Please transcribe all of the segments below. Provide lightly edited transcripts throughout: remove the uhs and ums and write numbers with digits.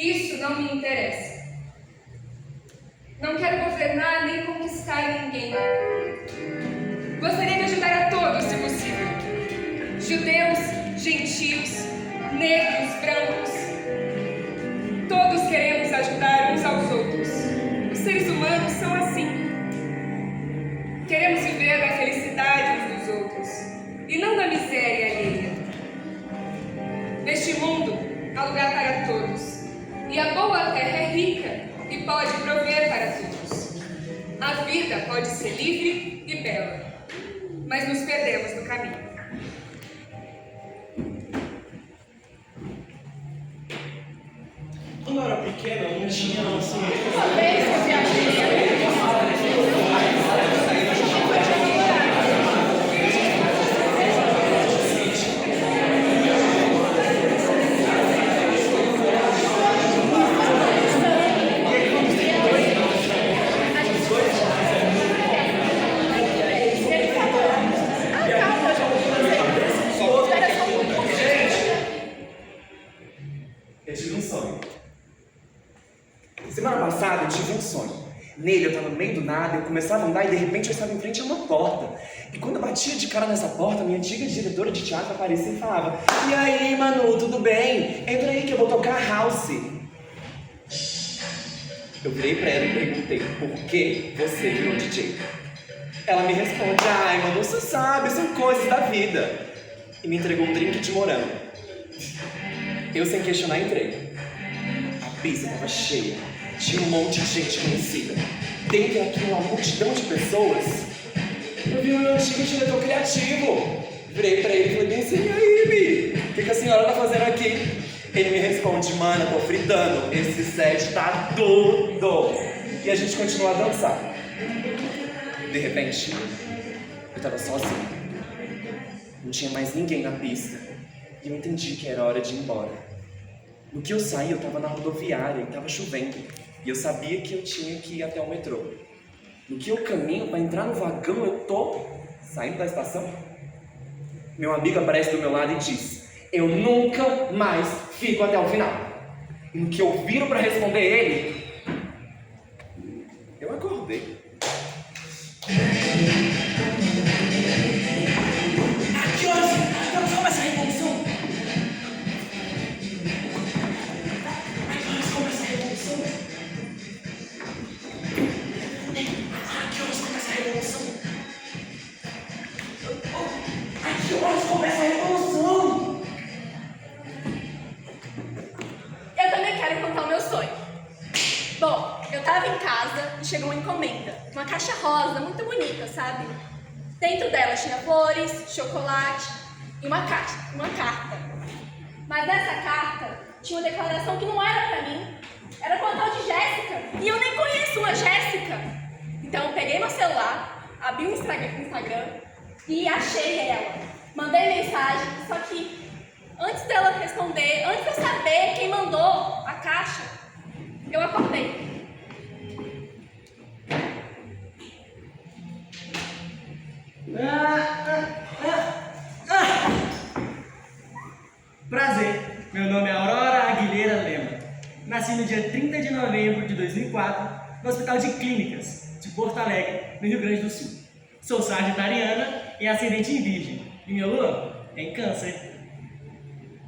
Isso não me interessa. Não quero governar nem conquistar ninguém. Gostaria de ajudar a todos, se possível. Judeus, gentios, negros, brancos. Todos queremos ajudar uns aos outros. Os seres humanos são assim. Queremos viver a felicidade uns dos outros e não na miséria alheia. Neste mundo, há lugar para todos. E a boa terra é rica e pode prover para todos. A vida pode ser livre e bela, mas nos perdemos no caminho. Quando eu era pequena, eu não tinha assim. Eu tive um sonho. Semana passada eu tive um sonho. Nele eu estava no meio do nada, eu começava a andar e de repente eu estava em frente a uma porta. E quando eu batia de cara nessa porta, minha antiga diretora de teatro aparecia e falava: "E aí, Manu, tudo bem? Entra aí que eu vou tocar house." Eu virei pra ela e perguntei: "Por que você virou DJ?" Ela me responde: "Ai, Manu, você sabe, são coisas da vida." E me entregou um drink de morango. Eu, sem questionar, entrei. A pista estava cheia. Tinha um monte de gente conhecida. Dentre aquela multidão de pessoas, eu vi o meu antigo diretor criativo. Virei pra ele e falei bem assim: "E aí, Mi? O que a senhora tá fazendo aqui?" Ele me responde: "Mano, eu tô fritando. Esse set tá tudo." E a gente continua a dançar. De repente, eu tava sozinho. Não tinha mais ninguém na pista. E eu entendi que era hora de ir embora. No que eu saí, eu tava na rodoviária e tava chovendo. E eu sabia que eu tinha que ir até o metrô. No que eu caminho para entrar no vagão, eu tô saindo da estação. Meu amigo aparece do meu lado e diz: "Eu nunca mais fico até o final." E no que eu viro para responder ele, eu acordei. A que horas começa a revolução? Eu também quero contar o meu sonho. Bom, eu tava em casa e chegou uma encomenda. Uma caixa rosa, muito bonita, sabe? Dentro dela tinha flores, chocolate e uma carta. Mas nessa carta tinha uma declaração que não era pra mim. Era pra uma tal de Jéssica. E eu nem conheço uma Jéssica. Então eu peguei meu celular, abri o Instagram e achei ela. Mandei mensagem, só que antes dela responder, antes de eu saber quem mandou a caixa, eu acordei. Prazer, meu nome é Aurora Aguilera Lema. Nasci no dia 30 de novembro de 2004 no Hospital de Clínicas de Porto Alegre, no Rio Grande do Sul. Sou sagitariana e ascendente em Virgem. E minha lua é em Câncer.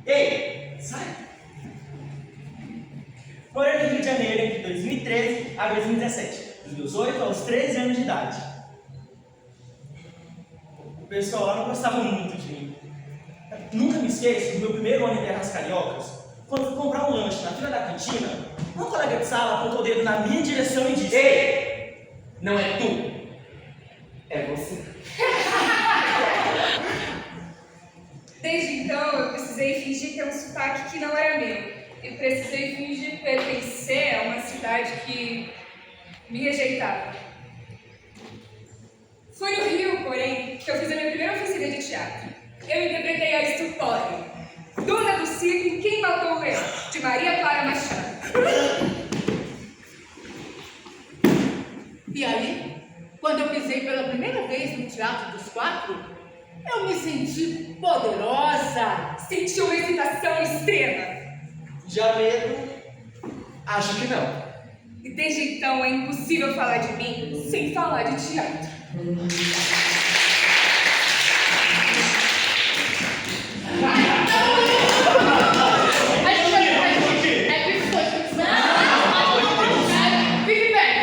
Ei, sai! Morei no Rio de Janeiro entre 2013 a 2017, dos meus 8 aos 13 anos de idade. O pessoal lá não gostava muito de mim. Nunca me esqueço do meu primeiro ano em Terras Cariocas, quando fui comprar um lanche na fila da cantina, um colega de sala apontou o dedo na minha direção e disse: Ei! Não é tu, é você. Desde então, eu precisei fingir ter um sotaque que não era meu. E precisei fingir pertencer a uma cidade que me rejeitava. Foi no Rio, porém, que eu fiz a minha primeira oficina de teatro. Eu interpretei a Stupore, dona do circo Quem Matou o Leão, de Maria Clara Machado. E aí, quando eu pisei pela primeira vez no Teatro dos Quatro, eu me senti poderosa. Senti uma excitação extrema. Já medo, Acho que não. E desde então é impossível falar de mim sem falar de teatro. Fique bem.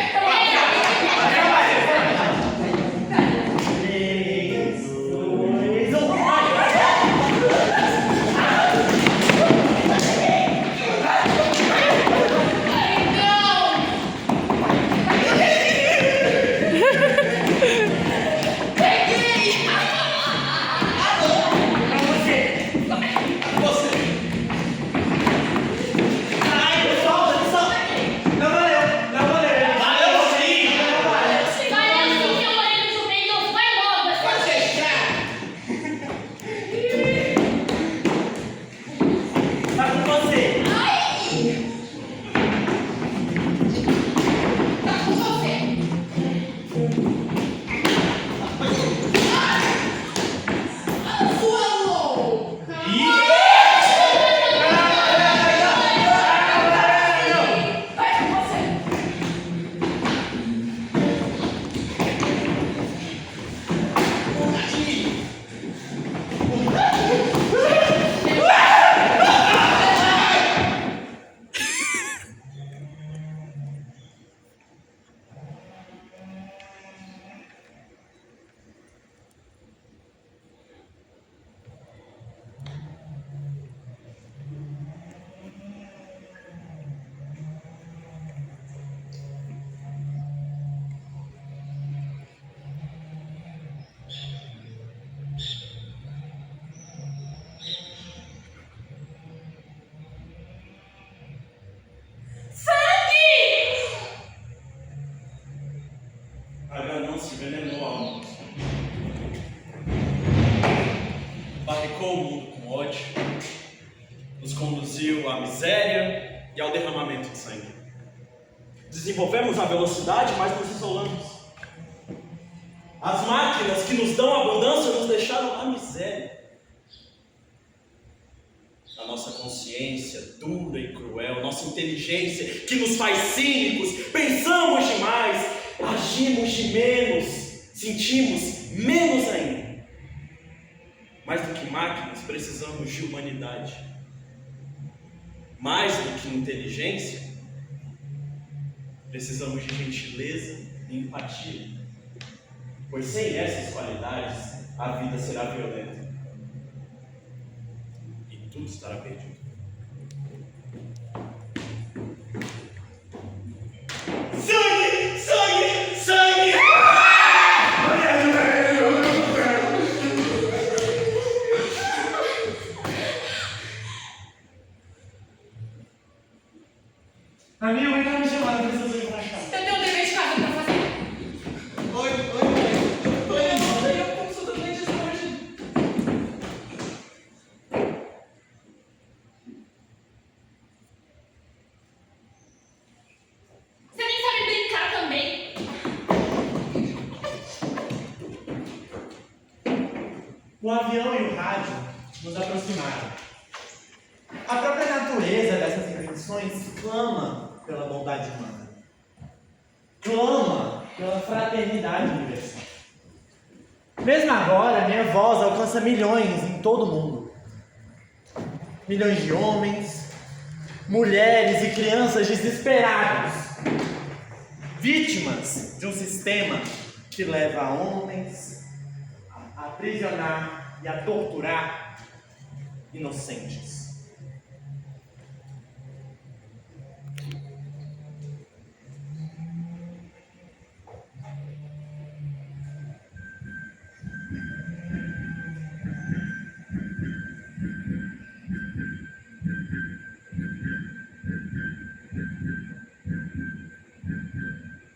A ganância envenenou a alma. Barricou o mundo com ódio, nos conduziu à miséria e ao derramamento de sangue. Desenvolvemos a velocidade, mas nos isolamos. As máquinas que nos dão abundância nos deixaram na miséria. A nossa consciência dura e cruel, nossa inteligência que nos faz cínicos, pensamos demais, agimos de menos, sentimos menos ainda. Mais do que máquinas, precisamos de humanidade. Mais do que inteligência, precisamos de gentileza e empatia. Pois sem essas qualidades, a vida será violenta. E tudo estará perdido. Sangue! Sangue! Sangue! Amigo, vem cá me chamar, eu preciso ir pra cá. Eu tenho um dever de casa pra fazer. Oi, Eu consulto o dentista hoje. Você nem sabe brincar também. O avião e o rádio nos aproximaram. A própria natureza dessas invenções clama pela bondade humana. Clama pela fraternidade universal. Mesmo agora, minha voz alcança milhões em todo o mundo. Milhões de homens, mulheres e crianças desesperados. Vítimas de um sistema que leva homens a aprisionar e a torturar inocentes.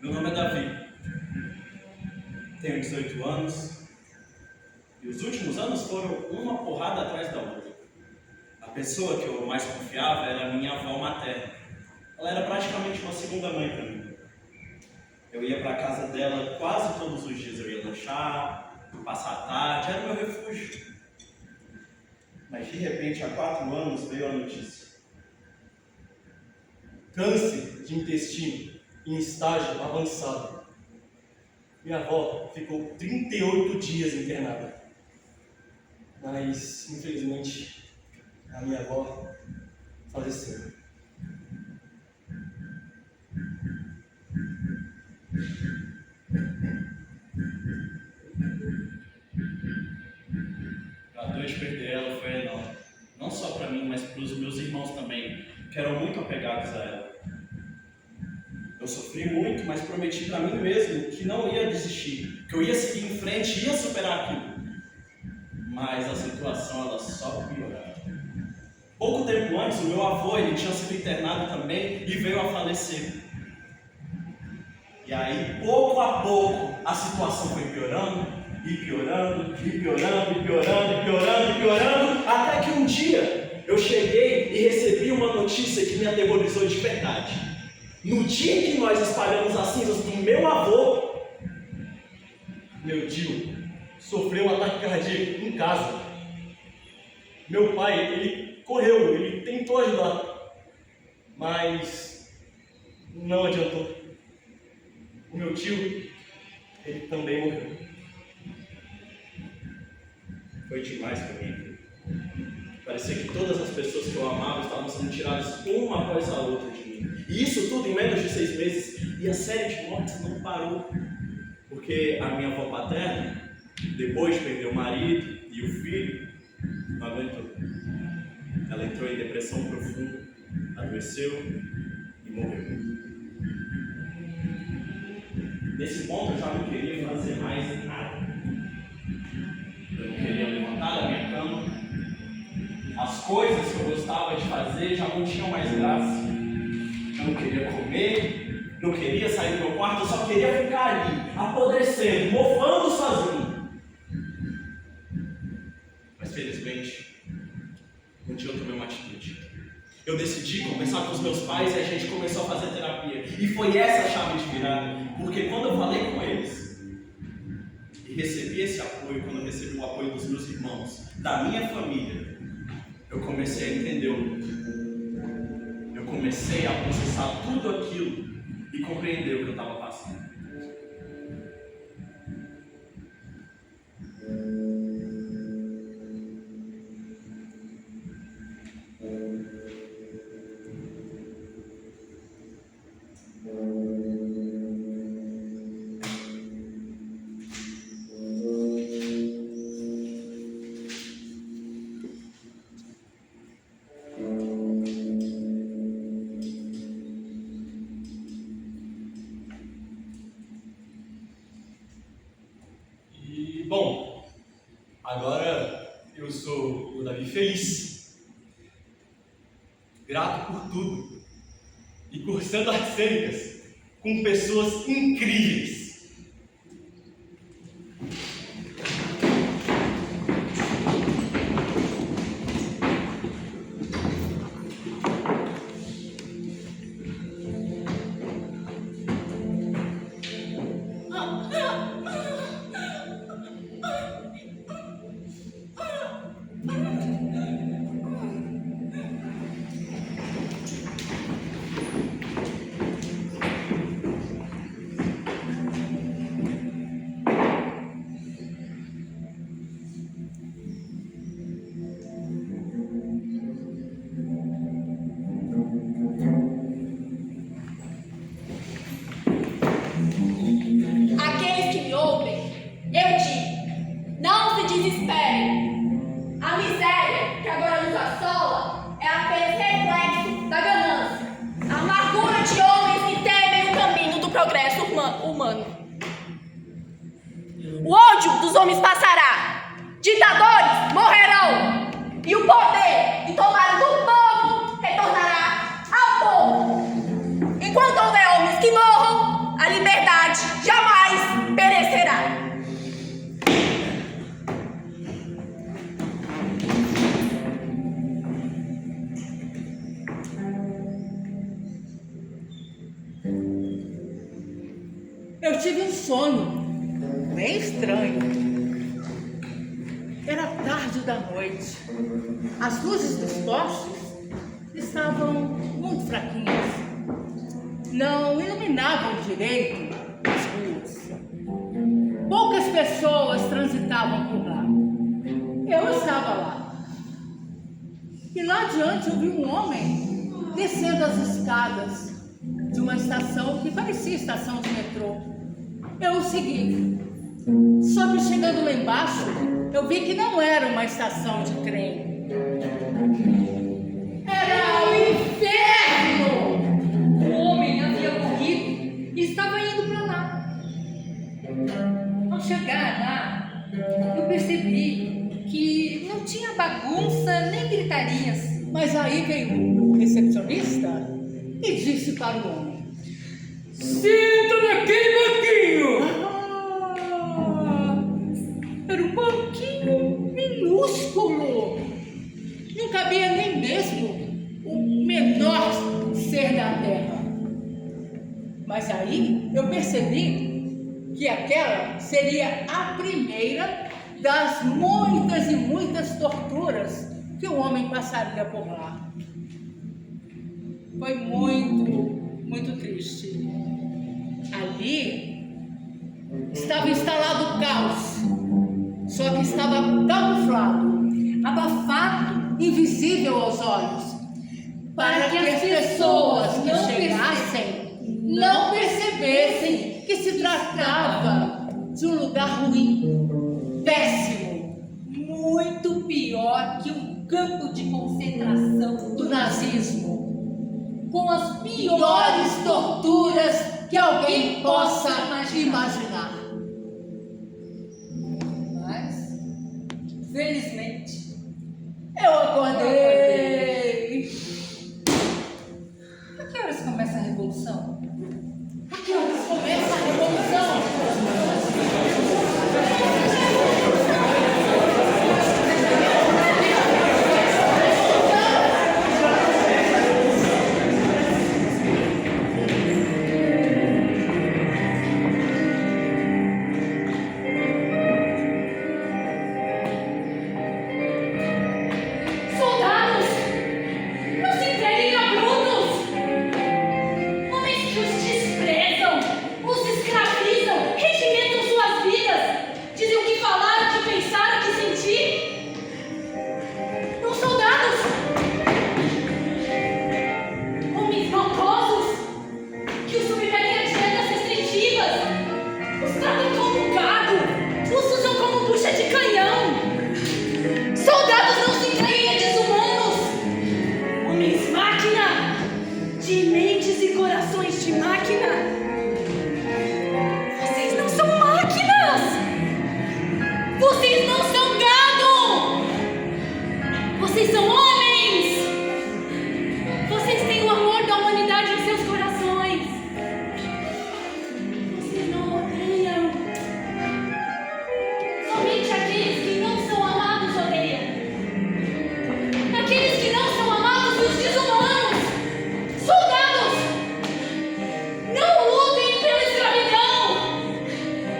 Meu nome é Davi. Tenho 18 anos. E os últimos anos foram uma porrada atrás da outra. A pessoa que eu mais confiava era a minha avó materna. Ela era praticamente uma segunda mãe para mim. Eu ia para a casa dela quase todos os dias. Eu ia lanchar, passar a tarde, era o meu refúgio. Mas de repente, há 4 anos, veio a notícia. câncer de intestino em estágio avançado. Minha avó ficou 38 dias internada. Mas, infelizmente, a minha avó faleceu. A dor de perder ela foi enorme. Não só para mim, mas para os meus irmãos também, que eram muito apegados a ela. Eu sofri muito, mas prometi para mim mesmo que não ia desistir, que eu ia seguir em frente, ia superar aquilo. Mas a situação ela só piorava. Pouco tempo antes, o meu avô ele tinha sido internado também e veio a falecer. E aí, pouco a pouco, a situação foi piorando, e piorando, e piorando, e piorando, e piorando, e piorando, até que um dia eu cheguei e recebi uma notícia que me aterrorizou de verdade. No dia em que nós espalhamos as cinzas do meu avô, meu tio sofreu um ataque cardíaco em casa. Meu pai, ele correu, ele tentou ajudar, mas não adiantou. O meu tio, ele também morreu. Foi demais para mim. Parecia que todas as pessoas que eu amava estavam sendo tiradas uma após a outra de mim. E isso tudo em menos de 6 meses. E a série de mortes não parou. Porque a minha avó paterna, depois de perder o marido e o filho, não aguentou. Ela entrou em depressão profunda, adoeceu e morreu. Nesse ponto eu já não queria fazer mais nada. Eu não queria levantar da minha cama. As coisas que eu gostava de fazer já não tinham mais graça. Eu não queria comer, não queria sair do meu quarto, eu só queria ficar ali, apodrecendo, mofando sozinho. Mas felizmente, um dia eu tomei uma atitude. Eu decidi conversar com os meus pais e a gente começou a fazer terapia. E foi essa a chave de virada. Porque quando eu falei com eles e recebi esse apoio, quando eu recebi o apoio dos meus irmãos, da minha família, eu comecei a entender o mundo. Eu comecei a processar tudo aquilo e compreender o que eu estava passando. Bom, agora eu sou o Davi feliz, grato por tudo e cursando artes cênicas com pessoas incríveis. Aqueles que me ouvem, eu digo, não se desesperem. A miséria que agora nos assola é apenas reflexo da ganância, a amargura de homens que temem o caminho do progresso humano. O ódio dos homens passará, ditadores morrerão, e o poder de tomar do povo retornará ao povo. Enquanto houver homens que morram, a liberdade jamais perecerá. Eu tive um sonho bem estranho. Era tarde da noite. As luzes dos postes estavam muito fraquinhas. não iluminavam direito as ruas. Poucas pessoas transitavam por lá. Eu estava lá. E lá adiante eu vi um homem descendo as escadas de uma estação que parecia estação de metrô. Eu o segui. Só que chegando lá embaixo, eu vi que não era uma estação de trem. Era o inferno! O homem havia morrido e estava indo para lá. Ao chegar lá, eu percebi que não tinha bagunça nem gritarias. Mas aí veio o recepcionista e disse para o homem: Senta naquele banquinho! Era um banquinho minúsculo. Não cabia nem mesmo o menor ser da terra. Mas aí eu percebi que aquela seria a primeira das muitas e muitas torturas que o homem passaria por lá. Foi muito triste. Ali estava instalado o caos, só que estava camuflado, abafado, invisível aos olhos, para que as pessoas que chegassem não percebessem que se tratava de um lugar ruim, péssimo, Muito pior que um campo de concentração do nazismo, com as piores torturas que alguém possa imaginar. Mas, felizmente, Eu acordei. a que horas começa a revolução? A que horas começa a revolução? Soldados, não se entreguem a brutos! Homens que os desprezam, os escravizam, regimentam suas vidas, dizem o que falar, o que pensar, o que sentir. Não, soldados! Homens maldosos, que os submetem a dietas restritivas, os tratam como gado, os usam como bucha de canhão. Soldados, não se entreguem a desumanos! Homens máquina! De mentes e corações de máquina! Vocês não são máquinas! Vocês não são gado! Vocês são homens! Vocês têm o amor da humanidade em seus corações! Vocês não odeiam! Somente aqueles que não são amados odeiam. Aqueles que não são amados e os desumanos. Soldados, não lutem pela escravidão.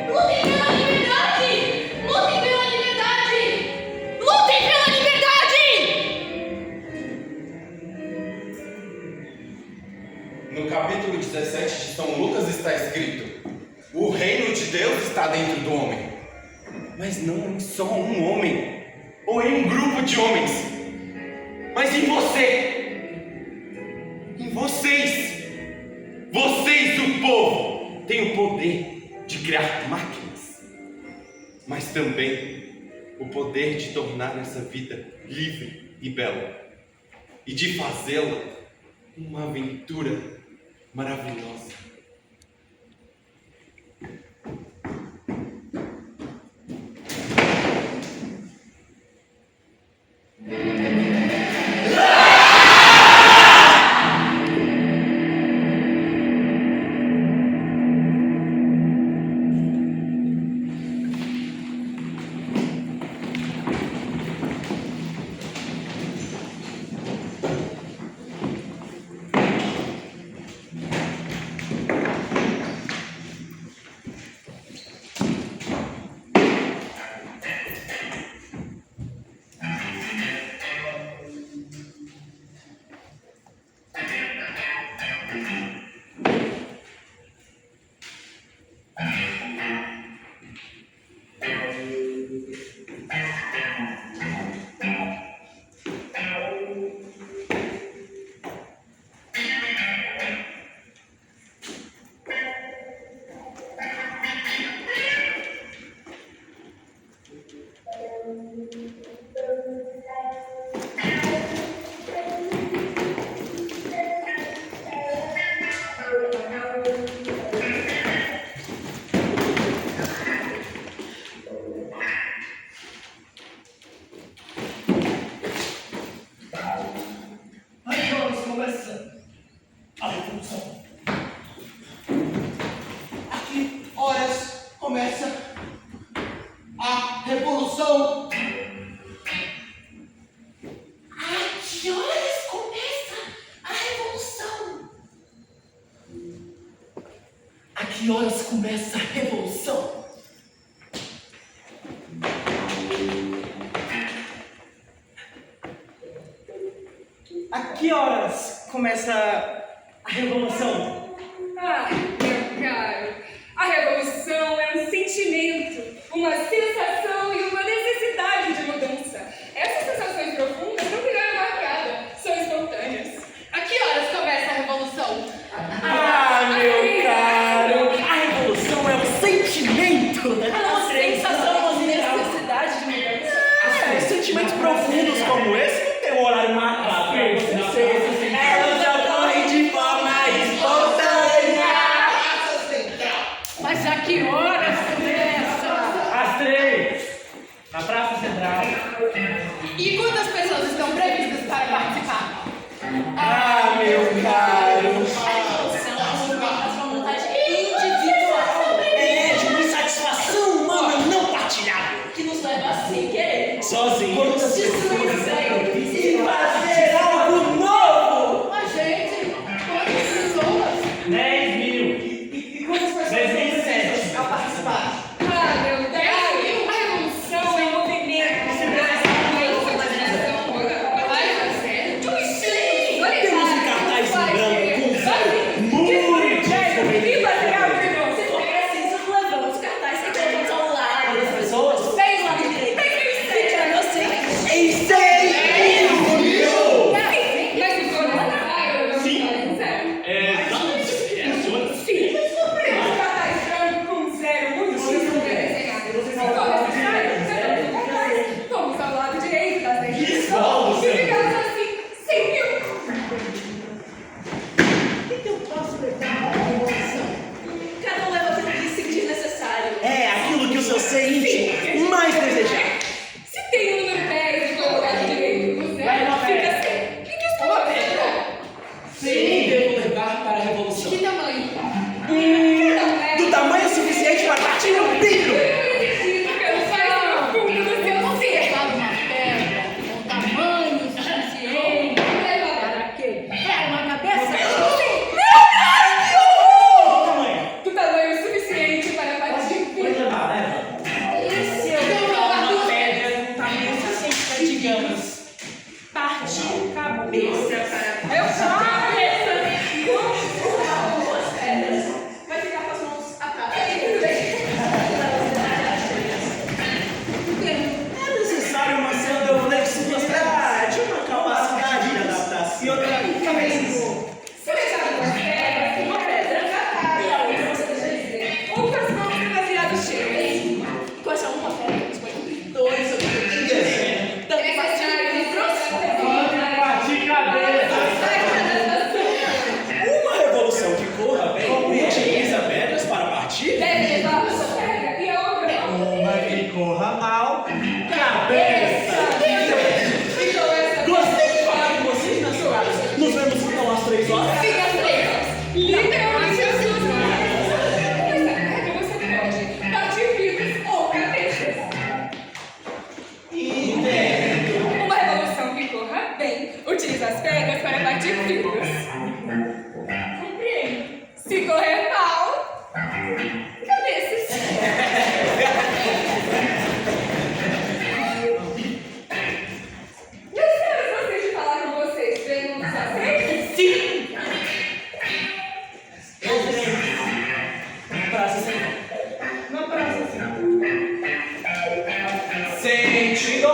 Lutem pela liberdade. Lutem pela liberdade. Lutem pela liberdade. No capítulo 17 de São Lucas está escrito: o reino de Deus está dentro do homem. Mas não em só um homem, ou em um grupo de homens, mas em você, em vocês. Vocês, o povo, têm o poder de criar máquinas, mas também o poder de tornar essa vida livre e bela, e de fazê-la uma aventura maravilhosa. que horas começa a revolução? A que horas começa a revolução? Ah, meu caro, a revolução é um sentimento, uma sensação e uma necessidade de mudança. Essas sensações profundas não criaram marcada, são espontâneas. A que horas começa a revolução? Ah, meu caro! A revolução é um sentimento! Uma sensação, uma necessidade de mudança. Sentimentos profundos como esse não tem um horário marcado pra você. Elas ocorrem de forma espontânea! Mas a que horas começa? Às 3, na Praça Central. E quantas pessoas estão previstas para participar? Ah, meu caro! A revolução movimenta sua vontade individual, É de uma insatisfação humana não partilhável. que nos leva a se querer. Sozinhos. Destruir E fazer algo novo! A gente, quantas pessoas? 10.000. E quantas pessoas 10.007. a participar? Ah, meu Deus, a revolução é um movimento que se dá uma insatisfação humana. Vai fazer? Sim! Temos um cartaz em branco com zero. Muito E fazer algo de novo. Se for preciso, levamos o cartaz e colocamos ao lado das Pessoas? 6 lá do direito. Fica você. em 100 mil! Mas se for necessário, Sim. zero. Sim. Temos cartaz branco com zero, muitíssimo bem desenhado. Se for necessário, zeramos o cartaz. Vamos ao lado direito das 10 pessoas e ficamos assim, 100 mil. O que eu posso levar à revolução? Cada um leva aquilo que sentir necessário. É aquilo que o seu ser íntimo mais desejar. Se tem o número 10 e for ao lado direito do zero, fica 100. O que isso pode ser? Sim, devo levar para a revolução. Que tamanho? Do tamanho suficiente para partir um pilho! Levar uma pedra com tamanho suficiente para quê? Para uma cabeça? Do tamanho suficiente para partir Pode levar, leva. E se eu levar uma pedra com tamanho suficiente para, digamos, partir cabeça para Eu Duas pedras. Vai ficar com as mãos atadas. É necessário uma certa flexibilidade, uma capacidade de adaptação. Se deixar duas pedras, uma pedra E a outra você deixa dizer. outras mãos demasiado cheias. Com essa uma pedra, você põe 2 ou 3. Também partir livros. Partir cabeça. Uma revolução que corra bem utiliza pedras para partir? Deve levar a sua pedra e a outra mão. Uma que corra mal, cabeça! E com essa Gostei de falar com vocês, meus caros. Nos vemos então às 3 horas. Fica as três. Literalmente as suas mãos. Nessa pedra você pode partir vivos ou cabeças. Entendo. Uma revolução que corra bem utiliza as pedras para partir fibras. Compreendo. Se correr mal, cabeças. Meus caros, gostei de falar com vocês. Vem um dos aceitos? Sim! Praça Central. Na praça, Sentido.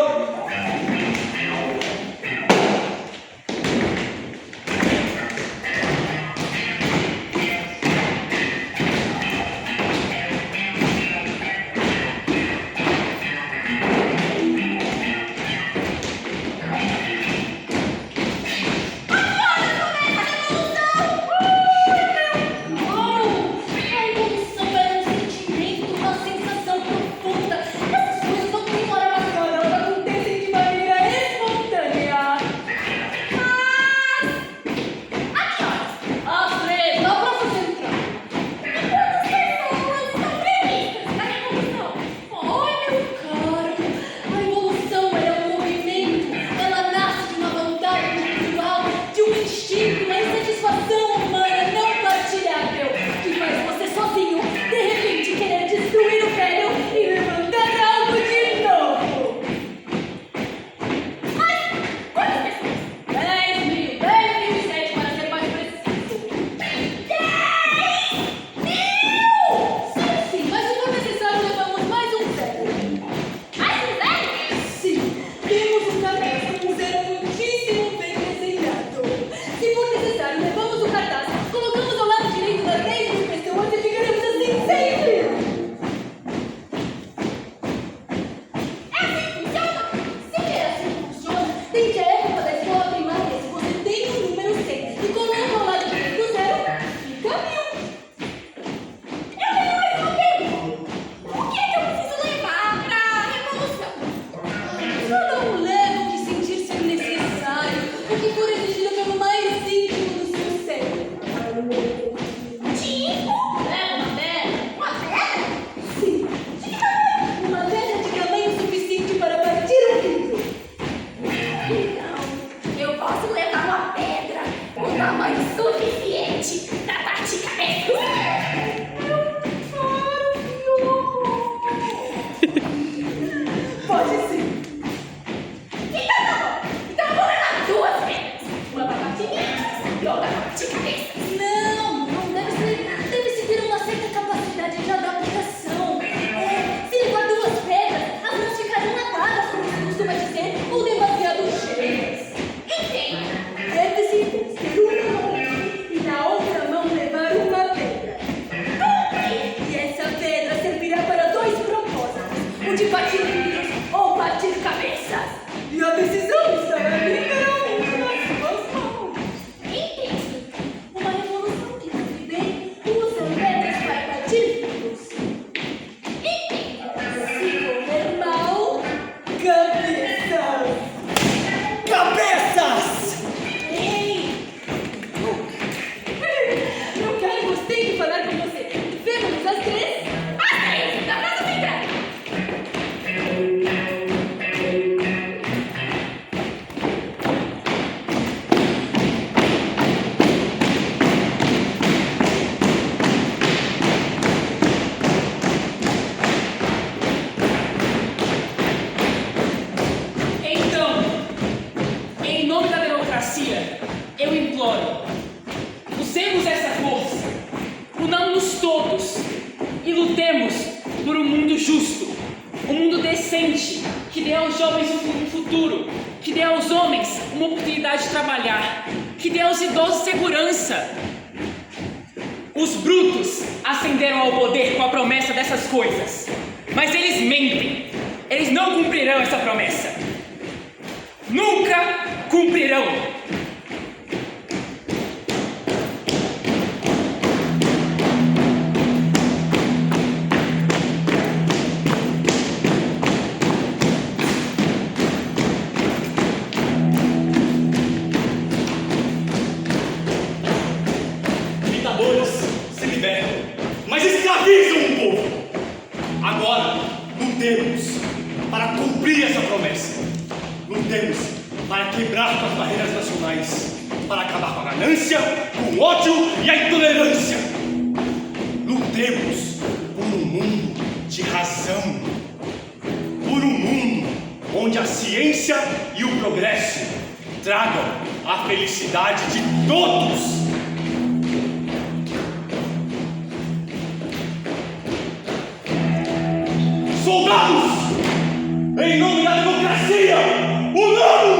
Lutemos por um mundo justo, um mundo decente, que dê aos jovens um futuro, que dê aos homens uma oportunidade de trabalhar, que dê aos idosos segurança. Os brutos ascenderam ao poder com a promessa dessas coisas, mas eles mentem. Eles não cumprirão essa promessa. Nunca cumprirão. Ditadores se libertam, mas escravizam um povo. Agora, lutemos para cumprir essa promessa. Lutemos para quebrar com as barreiras nacionais, para acabar com a ganância, com o ódio e a intolerância. Lutemos por um mundo de razão, por um mundo onde a ciência e o progresso tragam a felicidade de todos. Soldados, em nome da democracia, unamos!